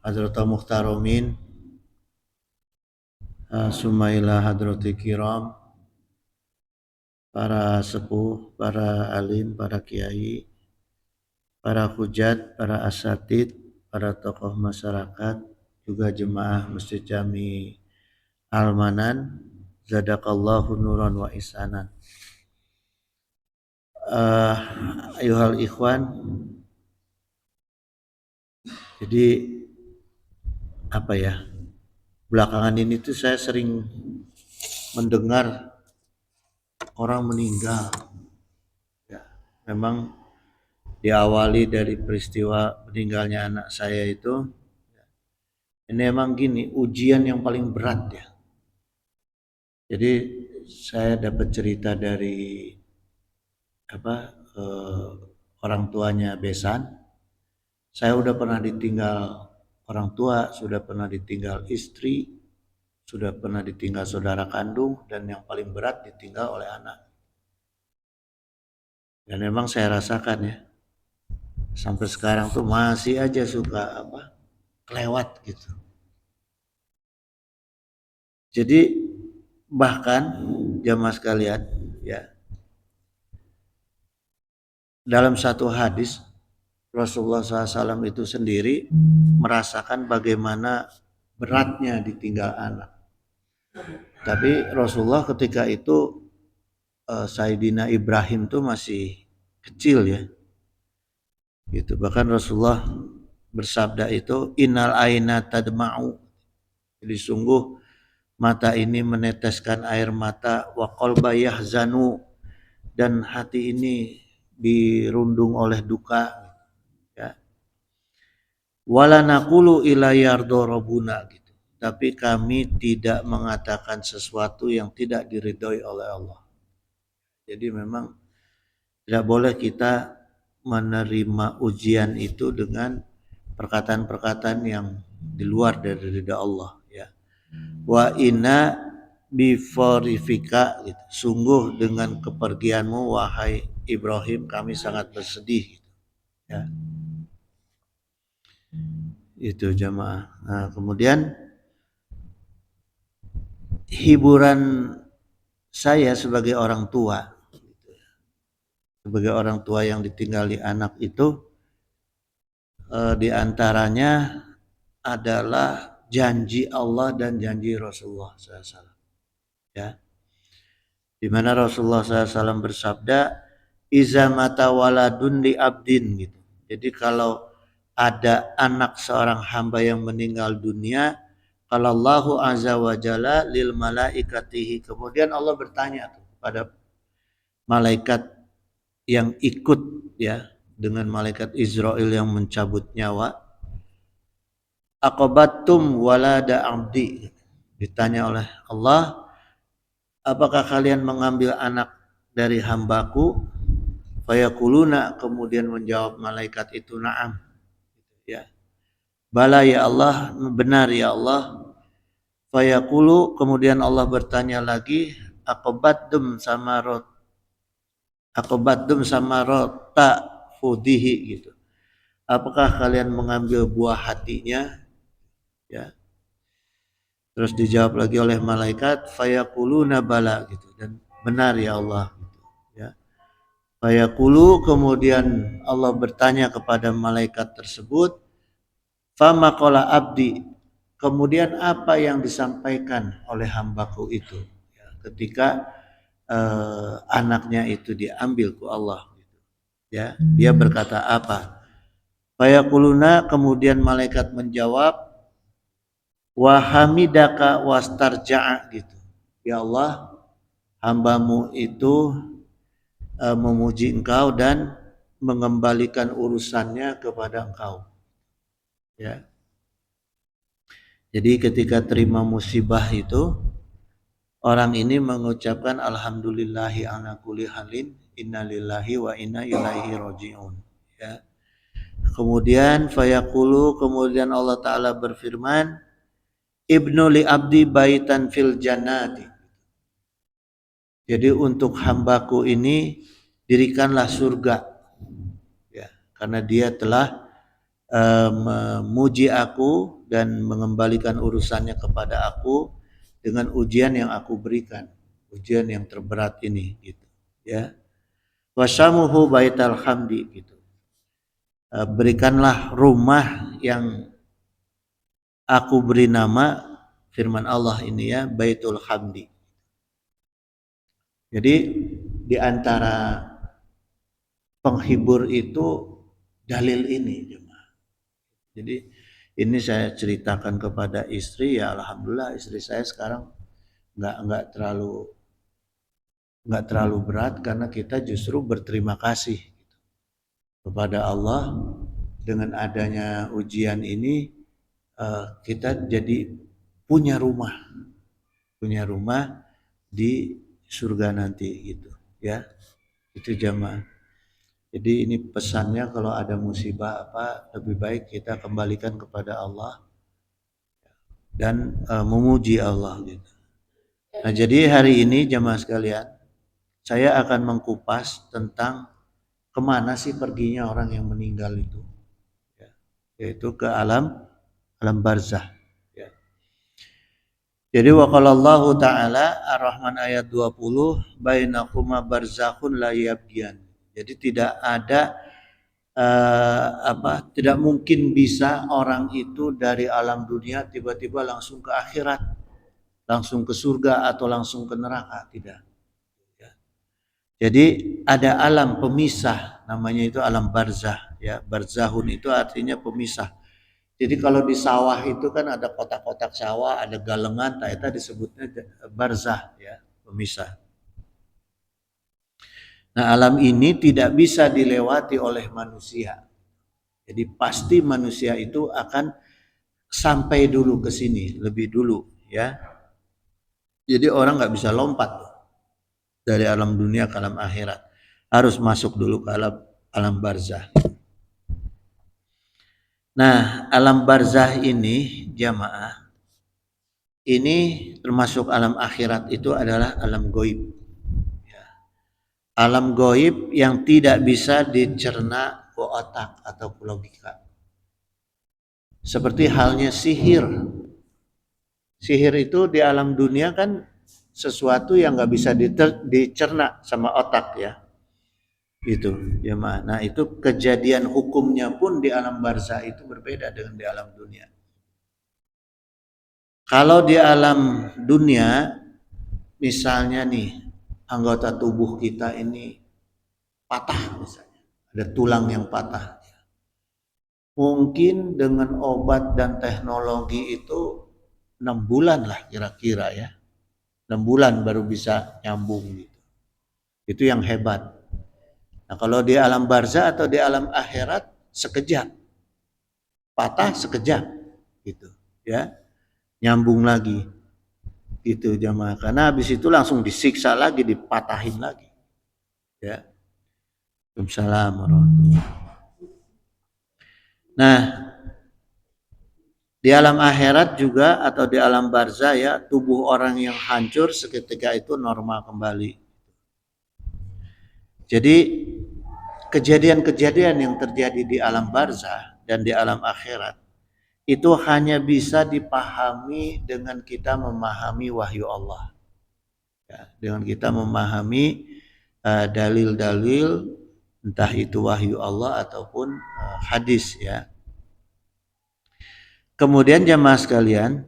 Hadratul Muhtaromin, Sumaila Hadratul Kiram, para sepuh, para alim, para kiai, para hujat, para asatid, para tokoh masyarakat, juga jemaah Masjid Jami Al-Manan, zadakallahu nuran wa ihsanan. Ayuhal ikhwan, jadi belakangan ini tuh saya sering mendengar orang meninggal. Ya, memang diawali dari peristiwa meninggalnya anak saya itu. Ini emang gini, ujian yang paling berat ya. Jadi saya dapat cerita dari eh, orang tuanya Besan. Saya udah pernah ditinggal orang tua, sudah pernah ditinggal istri, sudah pernah ditinggal saudara kandung, dan yang paling berat ditinggal oleh anak. Dan memang saya rasakan ya, sampai sekarang tuh masih aja suka kelewat gitu. Jadi bahkan jamaah sekalian ya, dalam satu hadis Rasulullah SAW itu sendiri merasakan bagaimana beratnya ditinggal anak. Tapi Rasulullah ketika itu Sayyidina Ibrahim tuh masih kecil ya. Gitu. Bahkan Rasulullah bersabda itu innal aina tadma'u. Jadi sungguh mata ini meneteskan air mata wa qalba yahzanu, dan hati ini dirundung oleh duka ya. Wala naqulu ila yardo rabbuna gitu. Tapi kami tidak mengatakan sesuatu yang tidak diridhoi oleh Allah. Jadi memang tidak boleh kita menerima ujian itu dengan perkataan-perkataan yang di luar dari ridha Allah ya. Wa inna biforifika gitu. Sungguh dengan kepergianmu wahai Ibrahim kami sangat bersedih gitu. Ya. Itu jamaah. Nah, kemudian hiburan saya sebagai orang tua yang ditinggali anak itu diantaranya adalah janji Allah dan janji Rasulullah SAW. Ya, di mana Rasulullah SAW bersabda, "Iza mata waladun li abdin" gitu. Jadi kalau ada anak seorang hamba yang meninggal dunia, kalau Allahu azza wa jalla lil malaikatihi, kemudian Allah bertanya kepada malaikat yang ikut ya dengan malaikat Israel yang mencabut nyawa, aqabattum walada abdi, ditanya oleh Allah, apakah kalian mengambil anak dari hambaku? Fayaquluna, kemudian menjawab malaikat itu na'am ya, bala ya Allah, benar ya Allah. Fayaqulu, kemudian Allah bertanya lagi, aqabattum samarota fudihi gitu, apakah kalian mengambil buah hatinya ya. Terus dijawab lagi oleh malaikat, fayaquluna bala gitu, dan benar ya Allah gitu ya. Fayaqulu, kemudian Allah bertanya kepada malaikat tersebut, fama qala abdi, kemudian apa yang disampaikan oleh hambaku itu ya, ketika anaknya itu diambil ku Allah gitu ya, dia berkata apa? Fayaquluna, kemudian malaikat menjawab, wa hamidaka wastarja'a gitu, ya Allah, hambamu itu memuji engkau dan mengembalikan urusannya kepada engkau ya. Jadi ketika terima musibah itu, orang ini mengucapkan alhamdulillahi ala kulli halin, innalillahi wa inna ilaihi rajiun ya. Kemudian fayaqulu, kemudian Allah Ta'ala berfirman, ibnu li abdi baitan fil jannati, jadi untuk hambaku ini dirikanlah surga ya, karena dia telah memuji aku dan mengembalikan urusannya kepada aku dengan ujian yang aku berikan, ujian yang terberat ini gitu ya. Wasamuhu baital hamdi gitu. Berikanlah rumah yang aku beri nama, firman Allah ini ya, Baitul Hamdi. Jadi di antara penghibur itu dalil ini jemaah. Jadi ini saya ceritakan kepada istri, ya alhamdulillah istri saya sekarang nggak terlalu berat karena kita justru berterima kasih kepada Allah dengan adanya ujian ini. Kita jadi punya rumah di surga nanti gitu ya. Itu jamaah. Jadi ini pesannya, kalau ada musibah apa, lebih baik kita kembalikan kepada Allah dan memuji Allah gitu. Nah, jadi hari ini jamaah sekalian, saya akan mengkupas tentang kemana sih perginya orang yang meninggal itu ya, yaitu ke alam barzah ya. Jadi waqalallahu ta'ala Ar-Rahman ayat 20, bainakuma barzakhun la yabghiyan. Jadi tidak ada tidak mungkin bisa orang itu dari alam dunia tiba-tiba langsung ke akhirat, langsung ke surga atau langsung ke neraka, tidak ya. Jadi ada alam pemisah, namanya itu alam barzah ya. Barzahun itu artinya pemisah. Jadi kalau di sawah itu kan ada kotak-kotak sawah, ada galengan, itu disebutnya barzah ya, pemisah. Nah, alam ini tidak bisa dilewati oleh manusia. Jadi pasti manusia itu akan sampai dulu ke sini, lebih dulu ya. Jadi orang nggak bisa lompat dari alam dunia ke alam akhirat. Harus masuk dulu ke alam barzah. Nah, alam barzah ini jamaah, ini termasuk alam akhirat, itu adalah alam goib. Alam goib yang tidak bisa dicerna ke otak atau ke logika. Seperti halnya sihir. Sihir itu di alam dunia kan sesuatu yang nggak bisa dicerna sama otak ya. Itu ya. Nah itu kejadian hukumnya pun di alam barzah itu berbeda dengan di alam dunia. Kalau di alam dunia, misalnya nih, anggota tubuh kita ini patah misalnya, ada tulang yang patah. Mungkin dengan obat dan teknologi itu 6 bulan lah kira-kira ya. 6 bulan baru bisa nyambung gitu. Itu yang hebat. Nah kalau di alam barzah atau di alam akhirat sekejap. Patah sekejap gitu ya. Nyambung lagi. Itu jamaah, karena habis itu langsung disiksa lagi, dipatahin lagi ya. Waalaikumsalam warahmatullahi. Nah di alam akhirat juga atau di alam barzah ya, tubuh orang yang hancur seketika itu normal kembali. Jadi kejadian-kejadian yang terjadi di alam barzah dan di alam akhirat itu hanya bisa dipahami dengan kita memahami wahyu Allah. Ya, dengan kita memahami dalil-dalil, entah itu wahyu Allah ataupun hadis ya. Kemudian jamaah sekalian,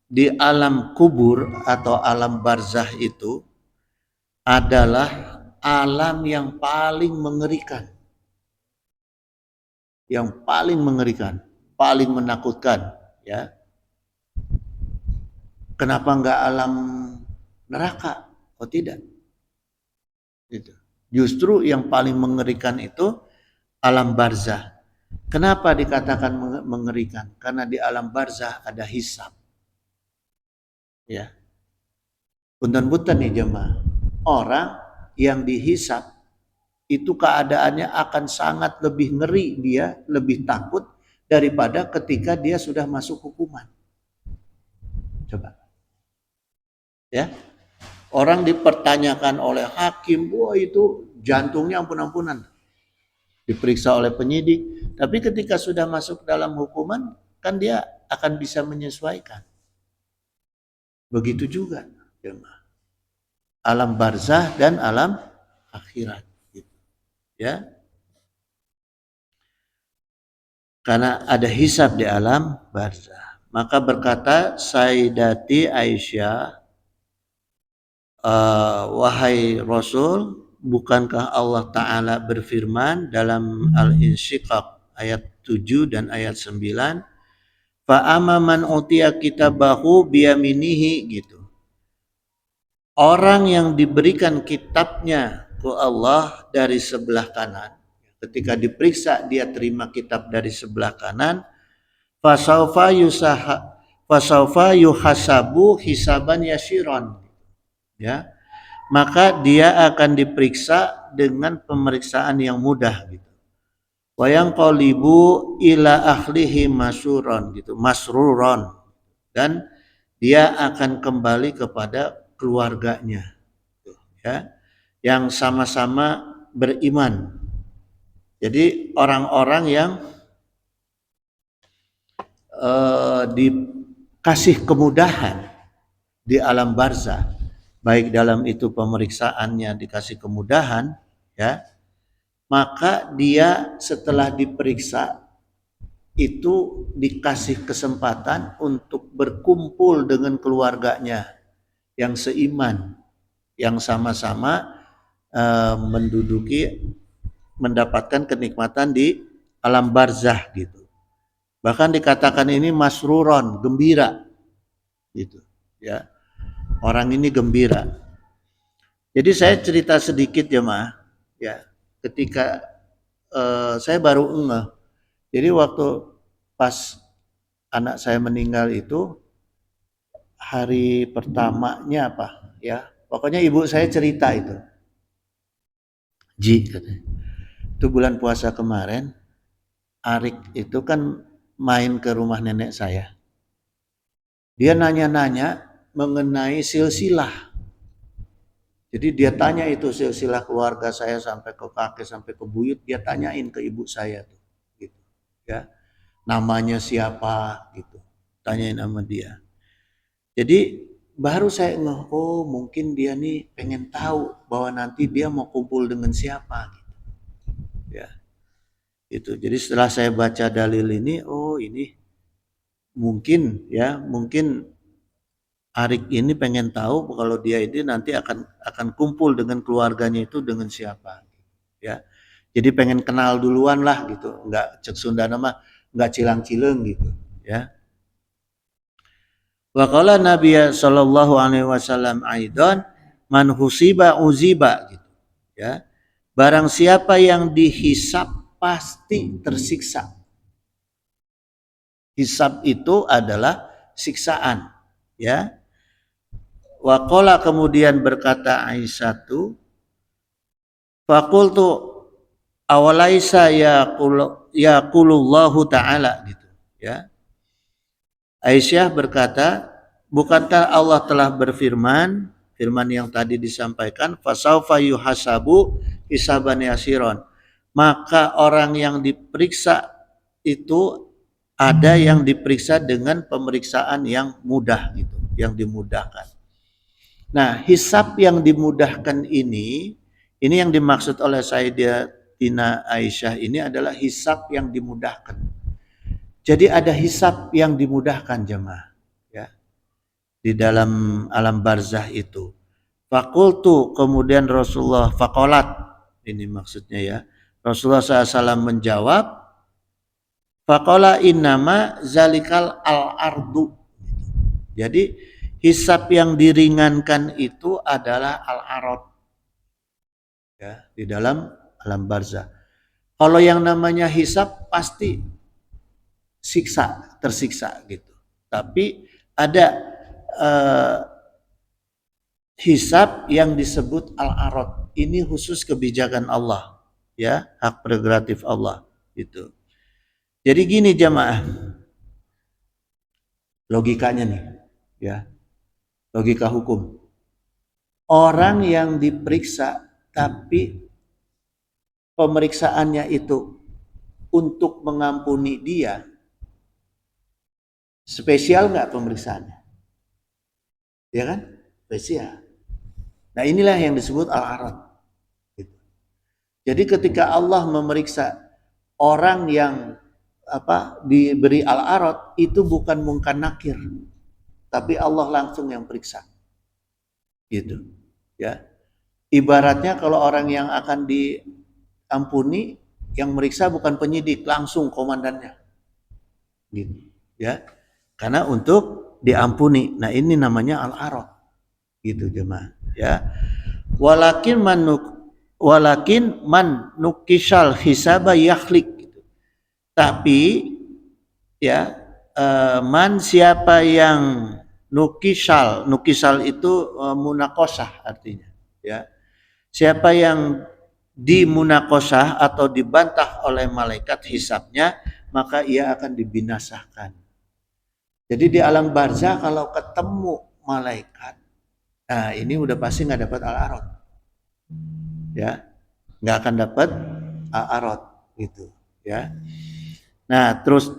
di alam kubur atau alam barzah itu adalah alam yang paling mengerikan. Yang paling mengerikan, paling menakutkan ya. Kenapa enggak alam neraka? Oh tidak. Itu. Justru yang paling mengerikan itu alam barzah. Kenapa dikatakan mengerikan? Karena di alam barzah ada hisab. Ya. Punten-punten nih jemaah. Orang yang dihisab itu keadaannya akan sangat lebih ngeri, dia lebih takut daripada ketika dia sudah masuk hukuman. Coba. Ya. Orang dipertanyakan oleh hakim, wah itu jantungnya ampun-ampunan. Diperiksa oleh penyidik, tapi ketika sudah masuk dalam hukuman, kan dia akan bisa menyesuaikan. Begitu juga jemaah. Alam barzah dan alam akhirat gitu. Ya. Karena ada hisab di alam barzah. Maka berkata Sayyidati Aisyah, wahai Rasul, bukankah Allah Ta'ala berfirman dalam Al-Insyiqaq ayat 7 dan ayat 9, fa'ama man utiya kitabahu biyaminihi gitu. Orang yang diberikan kitabnya ke Allah dari sebelah kanan, ketika diperiksa dia terima kitab dari sebelah kanan, fasaufa yuhasabu hisaban yasiron, ya, maka dia akan diperiksa dengan pemeriksaan yang mudah gitu. Wayang qalibu ila ahlihi masuron gitu, masruron, dan dia akan kembali kepada keluarganya, ya, yang sama-sama beriman. Jadi orang-orang yang dikasih kemudahan di alam barzah, baik dalam itu pemeriksaannya dikasih kemudahan, ya, maka dia setelah diperiksa itu dikasih kesempatan untuk berkumpul dengan keluarganya yang seiman, yang sama-sama mendapatkan kenikmatan di alam barzah gitu. Bahkan dikatakan ini masruron, gembira gitu, ya. Orang ini gembira. Jadi saya cerita sedikit ya, ya. Ketika saya baru ngeh. Jadi waktu pas anak saya meninggal itu hari pertamanya apa ya, pokoknya ibu saya cerita itu, Ji katanya, itu bulan puasa kemarin Arik itu kan main ke rumah nenek saya, dia nanya-nanya mengenai silsilah. Jadi dia tanya itu silsilah keluarga saya sampai ke kakek sampai ke buyut, dia tanyain ke ibu saya tuh gitu, ya, namanya siapa gitu, tanyain sama dia. Jadi baru saya ngeh, oh mungkin dia nih pengen tahu bahwa nanti dia mau kumpul dengan siapa gitu. Ya. Itu. Jadi setelah saya baca dalil ini, oh ini mungkin ya, mungkin Arik ini pengen tahu kalau dia ini nanti akan kumpul dengan keluarganya itu dengan siapa. Ya. Jadi pengen kenal duluan lah gitu, enggak cek Sunda nama enggak cilang-cileng gitu, ya. Wa qala Nabi sallallahu alaihi wasallam aidan man husiba uziba gitu, ya. Barang siapa yang dihisab pasti tersiksa. Hisab itu adalah siksaan, ya. Wa qala kemudian berkata Aisyah tu, faqultu awalaisa yaqulullahu ta'ala gitu, ya. Aisyah berkata, bukankah Allah telah berfirman, firman yang tadi disampaikan, fasaufa yuhasabu hisaban yasiron. Maka orang yang diperiksa itu ada yang diperiksa dengan pemeriksaan yang mudah gitu, yang dimudahkan. Nah, hisab yang dimudahkan ini yang dimaksud oleh Sayyidatina Aisyah ini adalah hisab yang dimudahkan. Jadi ada hisab yang dimudahkan jemaah, ya, di dalam alam barzah itu. Fakultu kemudian Rasulullah fakolat, ini maksudnya ya. Rasulullah SAW menjawab, fakola innama zalikal al-ardu. Jadi hisab yang diringankan itu adalah al-arad, ya, di dalam alam barzah. Kalau yang namanya hisab pasti siksa, tersiksa gitu. Tapi ada hisab yang disebut al-arad. Ini khusus kebijakan Allah, ya, hak prerogatif Allah gitu. Jadi gini jamaah, logikanya nih, ya, logika hukum. Orang yang diperiksa tapi pemeriksaannya itu untuk mengampuni dia, Spesial nggak pemeriksaannya? Ya kan? Spesial. Nah inilah yang disebut al-arad. Gitu. Jadi ketika Allah memeriksa orang yang diberi al-arad, itu bukan mungkar nakir, tapi Allah langsung yang periksa. Gitu. Ya. Ibaratnya kalau orang yang akan diampuni, yang meriksa bukan penyidik, langsung komandannya. Gitu. Ya. Karena untuk diampuni. Nah, ini namanya al-arad. Gitu jemaah, ya. Walakin man nukisal hisaba yakhlik. Tapi ya, man siapa yang nukisal itu munakosah artinya, ya. Siapa yang dimunakosah atau dibantah oleh malaikat hisabnya, maka ia akan dibinasakan. Jadi di alam barzah kalau ketemu malaikat, nah ini udah pasti nggak dapat al-arad, ya, nggak akan dapat al-arad gitu, ya. Nah terus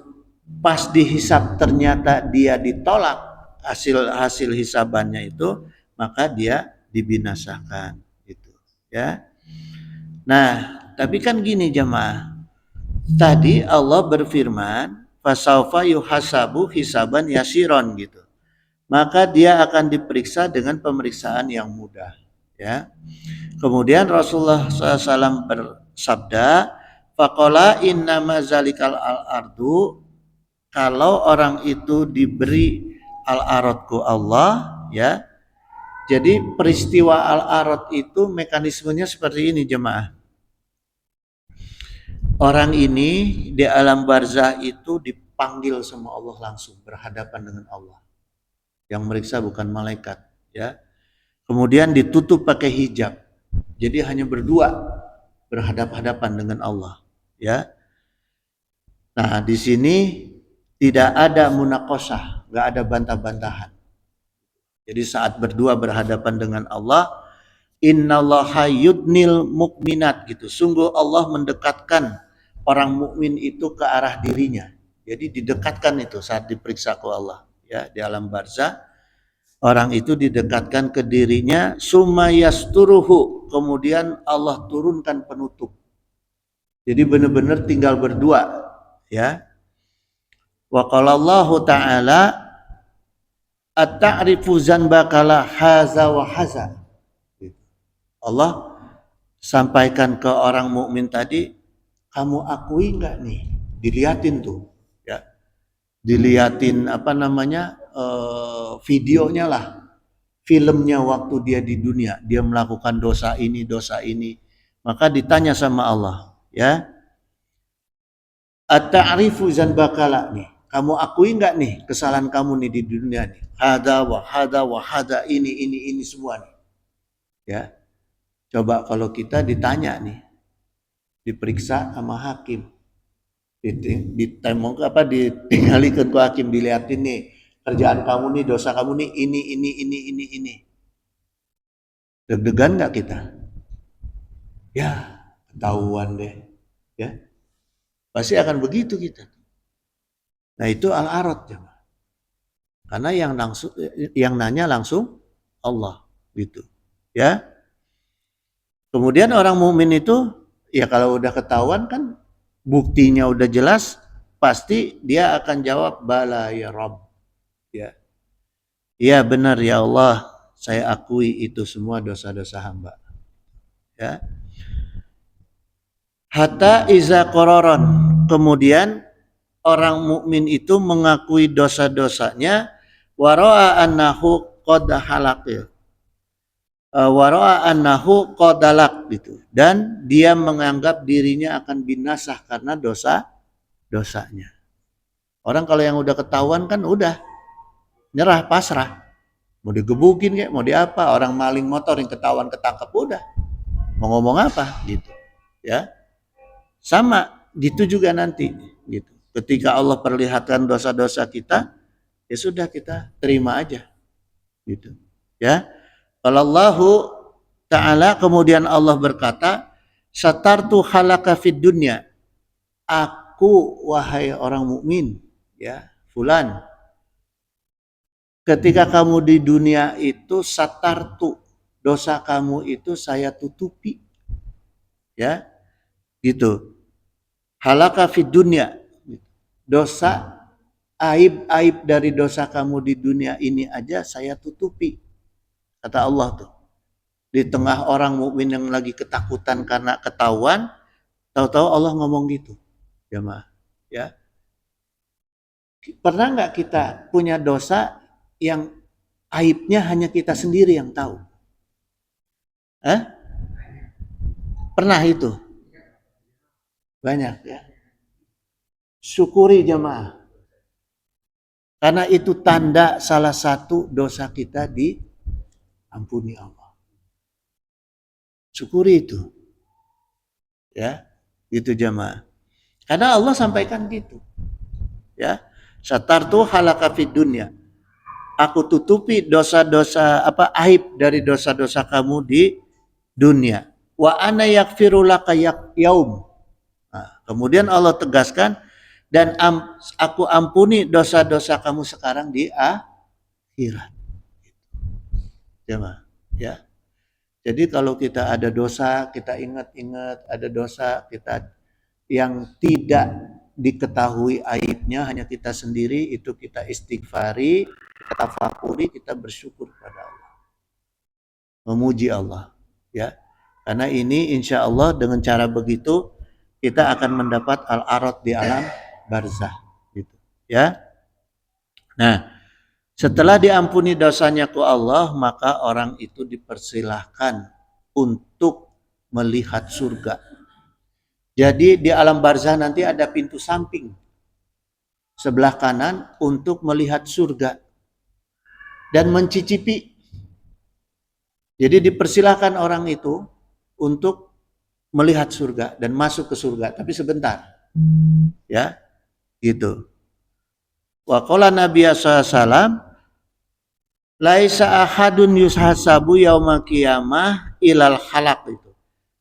pas dihisab ternyata dia ditolak hasil hisabannya itu, maka dia dibinasakan gitu, ya. Nah tapi kan gini jemaah, tadi Allah berfirman fasaufa yuhasabu hisaban yasiron gitu, maka dia akan diperiksa dengan pemeriksaan yang mudah, ya. Kemudian Rasulullah SAW bersabda, faqala innama zalikal al-ardu, kalau orang itu diberi al-aradku Allah, ya. Jadi peristiwa al-arad itu mekanismenya seperti ini jemaah. Orang ini di alam barzah itu dipanggil sama Allah langsung, berhadapan dengan Allah. Yang meriksa bukan malaikat, ya. Kemudian ditutup pakai hijab. Jadi hanya berdua berhadap-hadapan dengan Allah, ya. Nah, di sini tidak ada munakosah, nggak ada bantah-bantahan. Jadi saat berdua berhadapan dengan Allah, innallaha yudnil mukminat gitu. Sungguh Allah mendekatkan orang mukmin itu ke arah dirinya. Jadi didekatkan itu saat diperiksa ke Allah, ya, di alam barzah. Orang itu didekatkan ke dirinya, sumayasturuhu, kemudian Allah turunkan penutup. Jadi benar-benar tinggal berdua, ya. Wa qalallahu ta'ala at-ta'rifu zanbaka la haza wa haza. Allah sampaikan ke orang mukmin tadi, kamu akui enggak nih? Diliatin tuh, ya. Diliatin videonya lah, filmnya waktu dia di dunia, dia melakukan dosa ini, maka ditanya sama Allah, ya, at-ta'rifu zanbakala nih, kamu akui nggak nih kesalahan kamu nih di dunia nih, hada wa hada, ini semua nih, ya. Coba kalau kita ditanya nih, diperiksa sama hakim, ditinggalikan ke hakim, dilihatin nih kerjaan kamu nih, dosa kamu nih, ini. Deg-degan nggak kita? Ya, ketahuan deh, ya. Pasti akan begitu kita. Nah itu al-arad, karena yang nanya langsung Allah, gitu, ya. Kemudian orang mukmin itu, ya kalau udah ketahuan kan, buktinya udah jelas, pasti dia akan jawab bala ya Rabb, ya. Iya benar ya Allah, saya akui itu semua dosa-dosa hamba, ya. Hatta iza qararon, kemudian orang mukmin itu mengakui dosa-dosanya, wara'a annahu qad halaqil, wara'a annahu qadalak gitu, dan dia menganggap dirinya akan binasa karena dosanya. Orang kalau yang udah ketahuan kan udah nyerah, pasrah, mau digebukin kayak mau diapa, orang maling motor yang ketahuan ketangkep udah mau ngomong apa gitu, ya. Sama gitu juga nanti gitu, ketika Allah perlihatkan dosa-dosa kita, ya sudah kita terima aja gitu, ya. Allahu ta'ala, kemudian Allah berkata, satartu halaka fid dunya, aku wahai orang mukmin, ya fulan, Ketika kamu di dunia itu satartu, dosa kamu itu saya tutupi. Ya, gitu. Halaka fid dunya. Dosa aib-aib dari dosa kamu di dunia ini aja saya tutupi. Kata Allah tuh. Di tengah orang mukmin yang lagi ketakutan karena ketahuan, tahu-tahu Allah ngomong gitu. Jemaah, ya. Pernah nggak kita punya dosa yang aibnya hanya kita sendiri yang tahu? Eh? Pernah itu? Banyak ya. Syukuri jemaah. Karena itu tanda salah satu dosa kita diampuni Allah. Syukuri itu. Ya, itu jemaah. Karena Allah sampaikan gitu. Ya. Satartu halaka fid dunya. Aku tutupi dosa-dosa aib dari dosa-dosa kamu di dunia. Wa ana yaghfiru laka yaum. Nah, kemudian Allah tegaskan dan aku ampuni dosa-dosa kamu sekarang di akhirat. Ya. Jadi kalau kita ada dosa, kita ingat-ingat ada dosa kita yang tidak diketahui aibnya hanya kita sendiri, itu kita istighfari, kita tafakuri, kita bersyukur pada Allah. Memuji Allah, ya. Karena ini insya Allah dengan cara begitu kita akan mendapat al-arad di alam barzah, gitu, ya. Nah, setelah diampuni dosanya ku Allah, maka orang itu dipersilahkan untuk melihat surga. Jadi di alam barzah nanti ada pintu samping sebelah kanan untuk melihat surga dan mencicipi. Jadi dipersilahkan orang itu untuk melihat surga dan masuk ke surga, tapi sebentar. Ya, gitu. Wa qala Nabi sallallahu alaihi wasallam laisa ahadun yushasabu yaumil qiyamah ilal khalaq itu.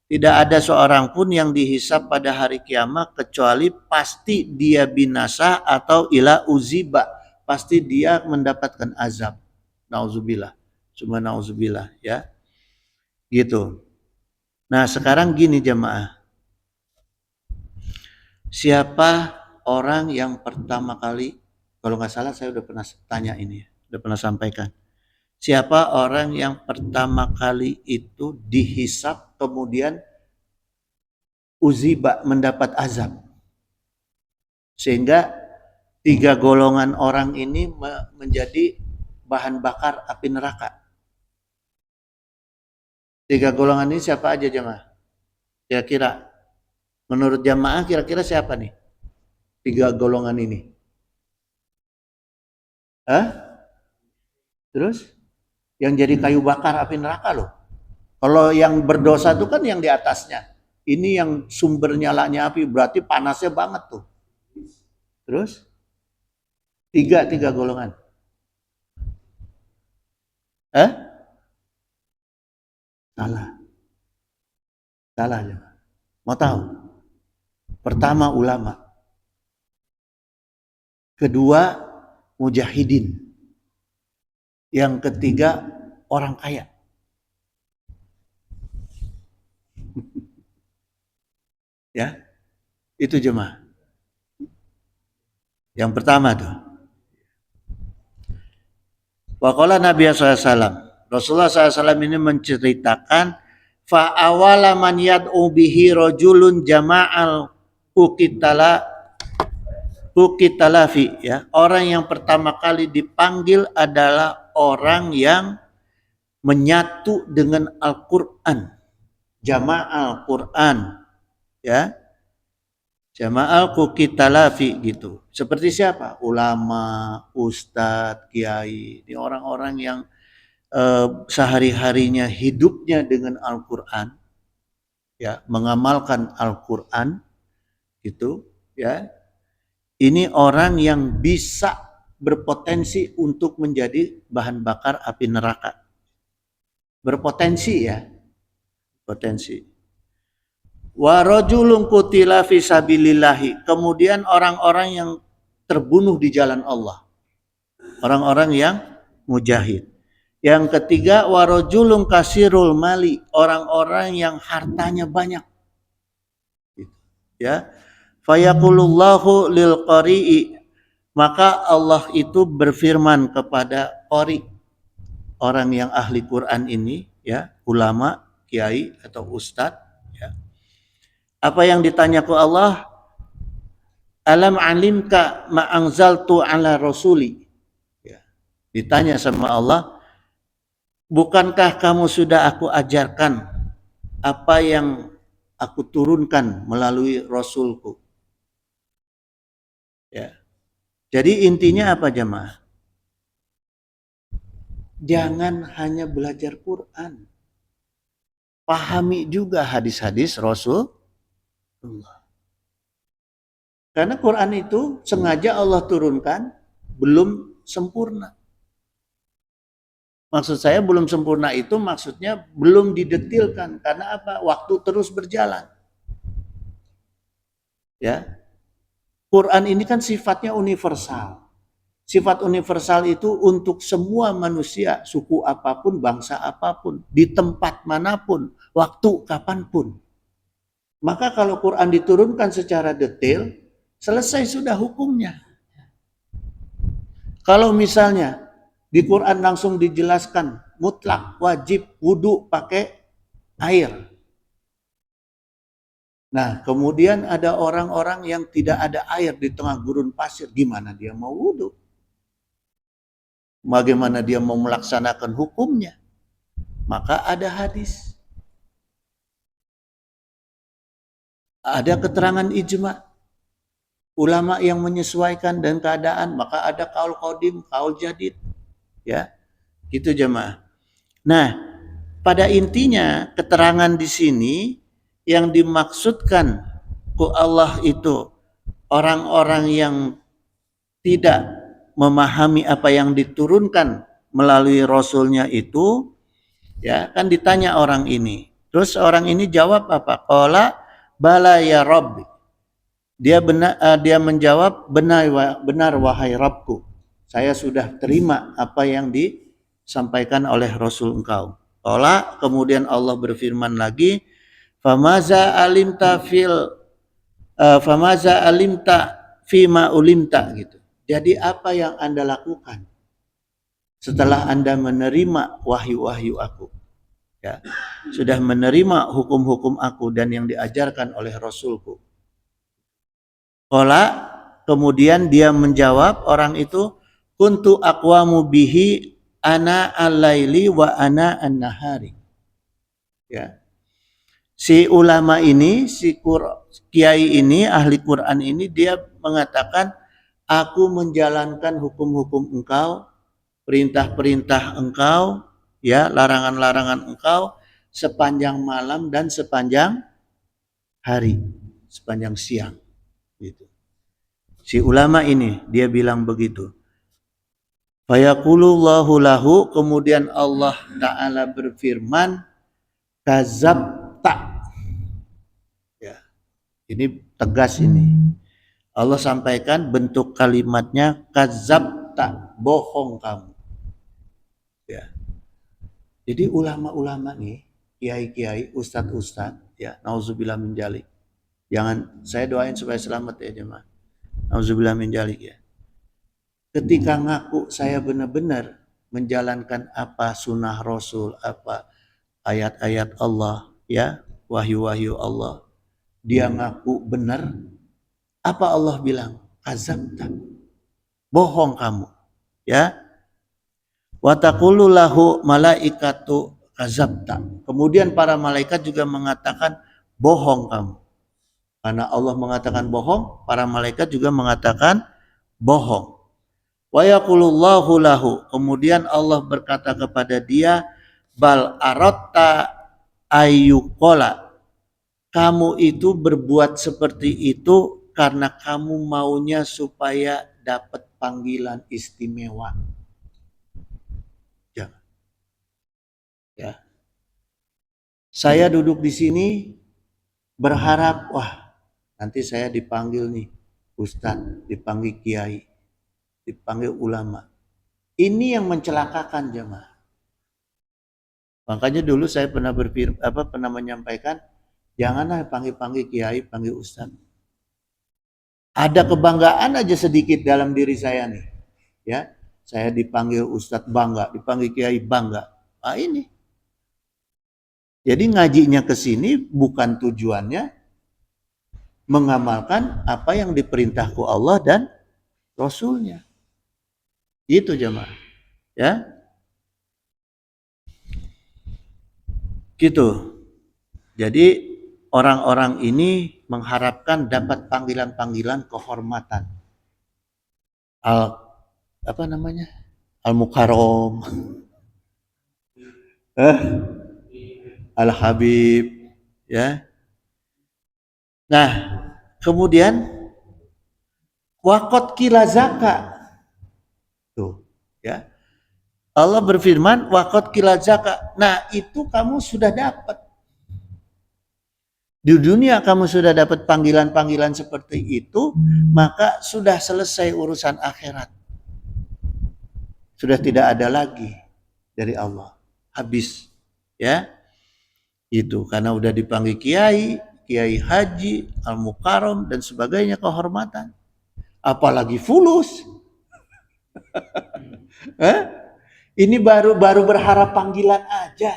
Tidak ada seorang pun yang dihisab pada hari kiamat kecuali pasti dia binasa atau ila uziba, pasti dia mendapatkan azab. Nauzubillah. Cuma nauzubillah, ya. Gitu. Nah, sekarang gini jemaah. Siapa orang yang pertama kali, kalau nggak salah saya udah pernah tanya ini, udah pernah sampaikan. Siapa orang yang pertama kali itu dihisab kemudian uziba mendapat azab? Sehingga 3 golongan orang ini menjadi bahan bakar api neraka. 3 golongan ini siapa aja jemaah? Kira-kira menurut jamaah kira-kira siapa nih? 3 golongan ini. Terus? Yang jadi kayu bakar api neraka loh. Kalau yang berdosa itu kan yang di atasnya. Ini yang sumber nyalanya api, berarti panasnya banget tuh. Terus? 3 golongan. Salah ya. Mau tahu? Pertama ulama. Kedua mujahidin. Yang ketiga orang kaya. Ya, itu jemaah. Yang pertama tuh. Waqala Nabi SAW. Rasulullah SAW ini menceritakan fa awala man yad'u bihi rajulun jama'al ukitalafi, ya. Orang yang pertama kali dipanggil adalah orang yang menyatu dengan Al-Qur'an. Jama'al Qur'an, ya. Jama'al ukitalafi gitu. Seperti siapa? Ulama, ustadz, kiai. Ini orang-orang yang sehari-harinya hidupnya dengan Al-Qur'an, ya, mengamalkan Al-Qur'an gitu, ya. Ini orang yang bisa berpotensi untuk menjadi bahan bakar api neraka. Berpotensi, ya. Potensi. Wa rajulun qutila fi sabilillahi. Kemudian orang-orang yang terbunuh di jalan Allah. Orang-orang yang mujahid. Yang ketiga, warajulun kasirul mali, orang-orang yang hartanya banyak. Ya. Fayaqulullahu lil qari'i, maka Allah itu berfirman kepada qari, orang yang ahli Quran ini, ya, ulama, kiai atau ustadz, ya. Apa yang ditanya ke Allah? Alam alimka ma anzaltu ala rasuli. Ya. Ditanya sama Allah, bukankah kamu sudah aku ajarkan apa yang aku turunkan melalui Rasulku? Ya. Jadi intinya apa jemaah? Jangan hanya belajar Quran. Pahami juga hadis-hadis Rasulullah. Karena Quran itu sengaja Allah turunkan belum sempurna. Maksud saya belum sempurna itu maksudnya belum didetilkan. Karena apa? Waktu terus berjalan. Ya. Quran ini kan sifatnya universal. Sifat universal itu untuk semua manusia, suku apapun, bangsa apapun, di tempat manapun, waktu kapanpun. Maka kalau Quran diturunkan secara detail, selesai sudah hukumnya. Kalau misalnya di Quran langsung dijelaskan mutlak wajib wudu pakai air. Nah, kemudian ada orang-orang yang tidak ada air di tengah gurun pasir, gimana dia mau wudu? Bagaimana dia mau melaksanakan hukumnya? Maka ada hadis. Ada keterangan ijma. Ulama yang menyesuaikan dengan keadaan, maka ada kaul qadim, kaul jadid. Ya, gitu jemaah. Nah, pada intinya keterangan di sini yang dimaksudkan ku Allah itu orang-orang yang tidak memahami apa yang diturunkan melalui Rasulnya itu, ya kan ditanya orang ini. Terus orang ini jawab apa? Qala bala ya Rabbi. Dia menjawab, benar wahai Rabbku. Saya sudah terima apa yang disampaikan oleh Rasul engkau. Qala, kemudian Allah berfirman lagi, famaza alimta fima ulimta gitu. Jadi apa yang Anda lakukan setelah Anda menerima wahyu-wahyu aku? Ya, sudah menerima hukum-hukum aku dan yang diajarkan oleh Rasulku. Qala, kemudian dia menjawab orang itu, kuntu aqwamu bihi ana al-laili wa ana an-nahari. Ya. Si ulama ini, kiai ini, ahli Quran ini, dia mengatakan, aku menjalankan hukum-hukum engkau, perintah-perintah engkau, ya, larangan-larangan engkau sepanjang malam dan sepanjang hari, sepanjang siang. Gitu. Si ulama ini dia bilang begitu. Fayaqulullahu lahu, kemudian Allah Ta'ala berfirman, kazabta. Ya, ini tegas ini. Allah sampaikan bentuk kalimatnya kazabta, bohong kamu. Ya. Jadi ulama-ulama nih, kiai-kiai, ustadz-ustadz, ya, nauzubillah min dzalik. Jangan, saya doain supaya selamat ya jemaah. Nauzubillah min dzalik ya. Ketika ngaku saya benar-benar menjalankan apa sunnah Rasul, apa ayat-ayat Allah, ya, wahyu-wahyu Allah, dia ngaku benar, apa Allah bilang? Kazabta. Bohong kamu, ya. Wa taqulu lahu malaikatu kazabta. Kemudian para malaikat juga mengatakan bohong kamu. Karena Allah mengatakan bohong, para malaikat juga mengatakan bohong. Wa yaqulullahu lahu, kemudian Allah berkata kepada dia, bal aratta ayyuqala, kamu itu berbuat seperti itu karena kamu maunya supaya dapat panggilan istimewa. Jangan. Ya. Saya duduk di sini berharap, wah, nanti saya dipanggil nih ustadz, dipanggil kiai, dipanggil ulama. Ini yang mencelakakan jemaah. Makanya dulu saya pernah menyampaikan, janganlah panggil-panggil kiai, panggil ustaz. Ada kebanggaan aja sedikit dalam diri saya nih, ya. Saya dipanggil ustaz bangga, dipanggil kiai bangga. Ah ini. Jadi ngajinya ke sini bukan tujuannya mengamalkan apa yang diperintahku Allah dan Rasulnya. Itu jemaah. Ya. Gitu. Jadi orang-orang ini mengharapkan dapat panggilan-panggilan kehormatan. Apa namanya? Al-Mukarram. Al-Habib, ya. Nah, kemudian waqad kila zaka. Tuh, ya. Allah berfirman waqad kila zaka. Nah, itu kamu sudah dapat. Di dunia kamu sudah dapat panggilan-panggilan seperti itu, maka sudah selesai urusan akhirat. Sudah tidak ada lagi dari Allah. Habis, ya. Itu karena udah dipanggil kiai, kiai haji, al-mukarram dan sebagainya kehormatan. Apalagi fulus. Ini baru berharap panggilan aja.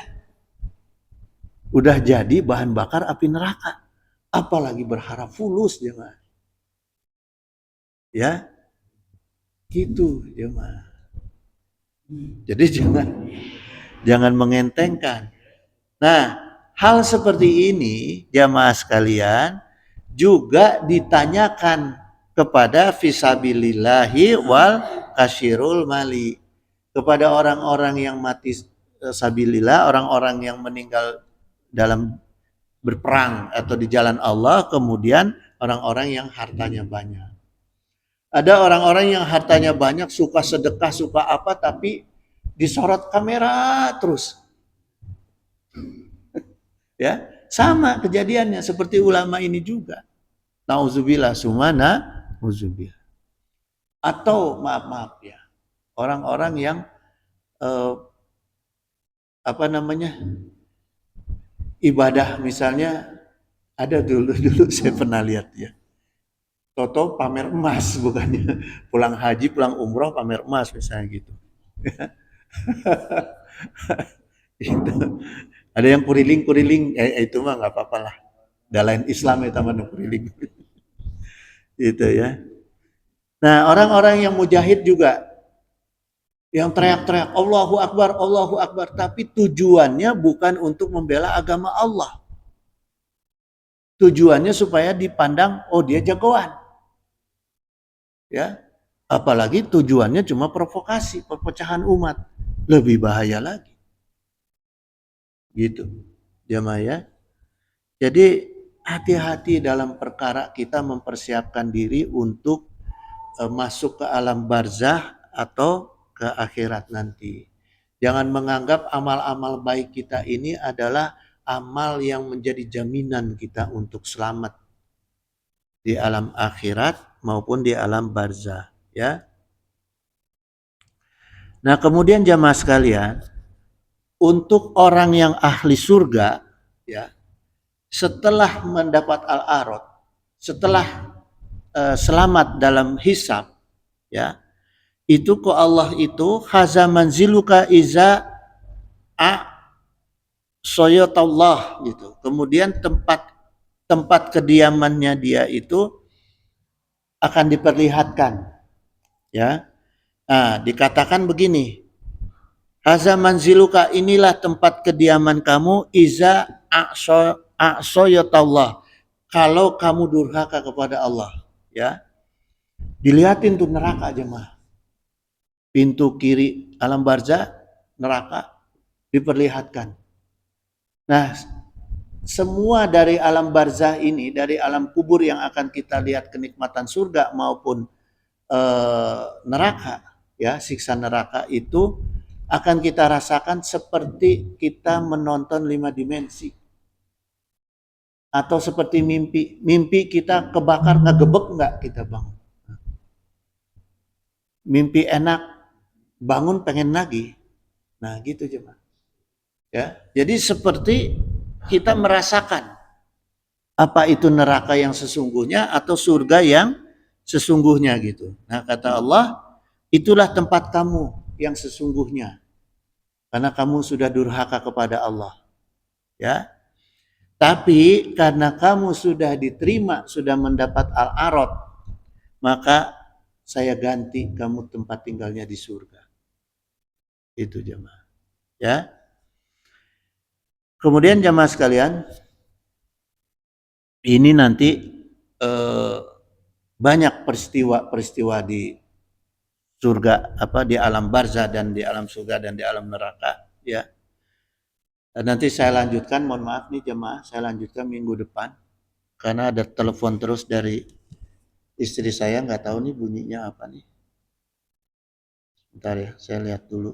Udah jadi bahan bakar api neraka. Apalagi berharap fulus jemaah. Ya. Gitu jemaah. Jadi jangan mengentengkan. Nah, hal seperti ini jamaah sekalian juga ditanyakan kepada fisabilillahi wal kasyirul mali, kepada orang-orang yang mati sabilillah, orang-orang yang meninggal dalam berperang atau di jalan Allah, kemudian orang-orang yang hartanya banyak. Ada orang-orang yang hartanya banyak, suka sedekah, suka apa, tapi disorot kamera terus. Ya, sama kejadiannya seperti ulama ini juga. Nauzubillah sumana nauzubillah. Atau maaf ya, orang-orang yang apa namanya? Ibadah misalnya ada dulu saya pernah lihat ya. Toto pamer emas bukannya pulang haji, pulang umroh pamer emas misalnya gitu. Itu. Ada yang kuriling, itu mah nggak apa-apa lah. Dalain Islam itu mana kuriling. Itu ya. Nah, orang-orang yang mujahid juga yang teriak-teriak Allahu Akbar, tapi tujuannya bukan untuk membela agama Allah. Tujuannya supaya dipandang, oh dia jagoan. Ya. Apalagi tujuannya cuma provokasi, perpecahan umat. Lebih bahaya lagi. Gitu. Jamaah ya. Jadi hati-hati dalam perkara kita mempersiapkan diri untuk masuk ke alam barzah atau ke akhirat nanti. Jangan menganggap amal-amal baik kita ini adalah amal yang menjadi jaminan kita untuk selamat di alam akhirat maupun di alam barzah, ya. Nah, kemudian jamaah sekalian, untuk orang yang ahli surga, ya, setelah mendapat al-arad, setelah selamat dalam hisab, ya, itu kok Allah itu haza manziluka iza a soyotallah gitu. Kemudian tempat kediamannya dia itu akan diperlihatkan, ya. Nah, dikatakan begini, haza manziluka, inilah tempat kediaman kamu iza a'soyotallah, kalau kamu durhaka kepada Allah, ya. Dilihatin tuh neraka aja mah. Pintu kiri alam barzah neraka diperlihatkan. Nah, semua dari alam barzah ini, dari alam kubur yang akan kita lihat kenikmatan surga maupun neraka, ya, siksa neraka itu akan kita rasakan seperti kita menonton 5 dimensi. Atau seperti mimpi. Mimpi kita kebakar, ngegebek enggak kita bangun. Mimpi enak, bangun pengen lagi. Nah, gitu jemaah. Ya. Jadi seperti kita merasakan apa itu neraka yang sesungguhnya atau surga yang sesungguhnya gitu. Nah, kata Allah, itulah tempat kamu yang sesungguhnya karena kamu sudah durhaka kepada Allah, ya. Tapi karena kamu sudah diterima, sudah mendapat al-arad, maka saya ganti kamu tempat tinggalnya di surga. Itu jemaah. Ya. Kemudian jemaah sekalian, ini nanti eh, banyak peristiwa-peristiwa di surga, apa di alam barzah dan di alam surga dan di alam neraka, ya. Dan nanti saya lanjutkan, mohon maaf nih jemaah, saya lanjutkan minggu depan karena ada telepon terus dari istri saya, nggak tahu nih bunyinya apa nih. Bentar ya, saya lihat dulu.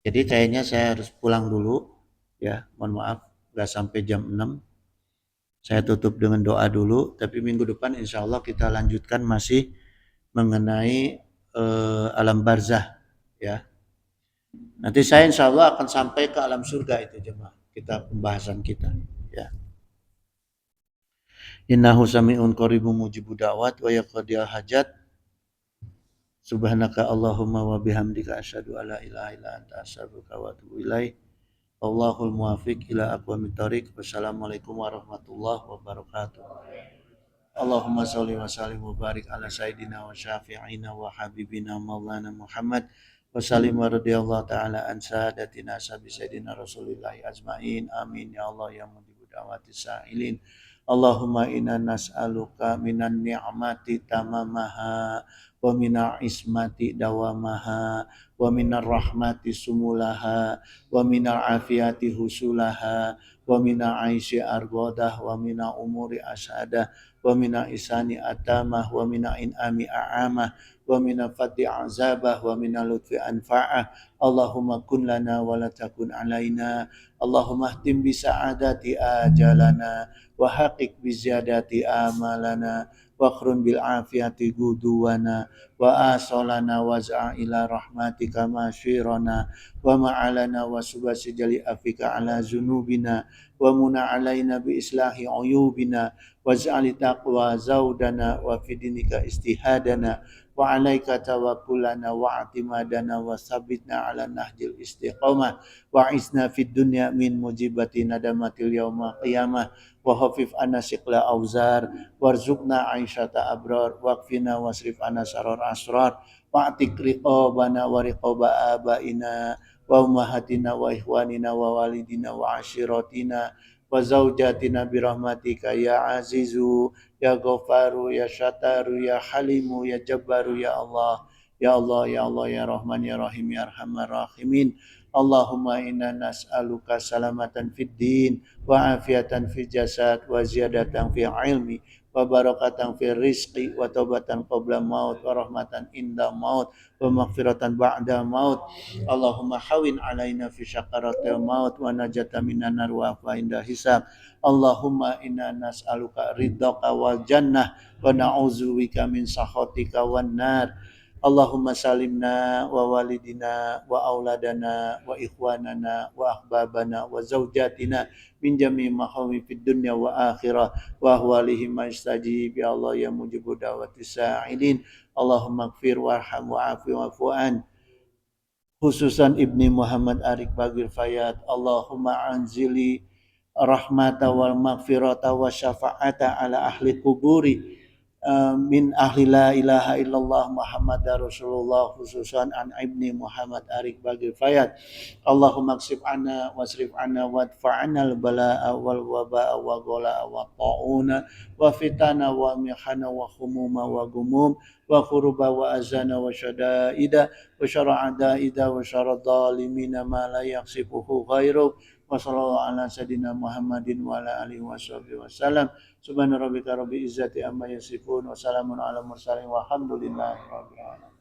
Jadi kayaknya saya harus pulang dulu, ya. Mohon maaf, nggak sampai jam 6. Saya tutup dengan doa dulu, tapi minggu depan insya Allah kita lanjutkan masih mengenai alam barzah, ya. Nanti saya insya Allah akan sampai ke alam surga itu jemaah. Kita pembahasan kita, ya. Innahu sami'un qaribun mujibud da'wat wa yaqdiyal hajat. Subhanaka Allahumma wa bihamdika asyhadu alla ilaha illa anta astaghfiruka wa atubu ilaik. Allahul muwafiq ila aqwamit thoriq. Wassalamualaikum warahmatullahi wabarakatuh. Allahumma sholli wa sallim wa barik ala sayyidina wa syafi'ina wa habibina maulana Muhammad wa sallim wa radiyallahu ta'ala an sadatina sabi sayyidina Rasulillahi ajmain. Amin ya Allah ya mujibu da'wati sa'ilin. Allahumma inna nas'aluka minan ni'mati tamamaha wa minal ismati dawamaha wa minar rahmati sumulaha wa minal afiyati husulaha wa minal aisyi argodah wa minal umuri asadah wa mina isani atamah wa mina in'ami a'amah wa mina fati azabah wa mina lutfi anfa'ah. Allahumma kun lana wa la takun alaina. Allahumma ahtim bi sa'adati ajalana wa haqiq bi ziyadati amalana wa akhrun bil afiyati guduwana wa asolana wa za'a ila rahmatika masyirana wa ma'alana wa subasi jali afika ala zunubina wa muna alaina bi islahi uyubina waj'al taqwa zaudana wa fidinika istihadana wa alaika tawakkulana wa atimadana wa sabitna ala nahjil istiqamah wa isna fid dunya min mujibati nadamatil yaumil qiyamah wa khafif anna siqla auzar warzuqna aisyata abrar waqfina wasrif anna sarar asrar wa atik riqabana wa riqaba abaina wa ummahatina wa ikhwanina wa walidina wa ashiratina wa zaujatina birahmatika ya azizu ya ghafaru ya syataru ya halimu ya jabbaru ya Allah ya Allah ya Allah ya Rahman ya Rahim ya Arhamar Rahimin. Allahumma inna nas'aluka salamatan fid din wa afiatan fil jasad wa ziyadatan fil ilmi wa barakatan fil rizqi wa taubatan qabla maut wa rahmatan inda maut wa maghfiratan ba'da maut. Allahumma hawin alaina fi syakaratil maut wa najata minan nar wa afa inda hisab. Allahumma inna nas'aluka ridhaka wal jannah wa na'udzubika min sakhatika wan nar. Allahumma salimna wa walidina wa auladana wa ikhwanana wa ahbabana wa zaujatina min jami mahawi fid dunya wa akhirah wa ahwalihim mastajib ya Allah ya mujibu da'wati sa'ilin. Allahumma gfir warham wa'afi wa'fu'an khususan Ibni Muhammad Arik Bagir Fayad. Allahumma anzili rahmata wal maghfirata wa syafa'ata ala ahli kuburi min ahli la ilaha illallah Muhammad Rasulullah khususan an Ibni Muhammad Arik Bagir Fayad. Allahumma ksib anna wasrif anna wadfa'anna al-bala'a wal waba'a wa gola'a wa ta'una wa fitana wa mihana wa khumuma wa gumum wa khuruba wa azana wa syada'ida wa syara'adaida wa syaradhalimina ma la yaksifuhu ghairuk wa sallallahu ala sayyidina Muhammadin wa ala alihi wa sahbihi wa sallam. Subhana rabbika rabbil izzati amma yasifun wa salamun ala mursalin walhamdulillahi rabbil alamin.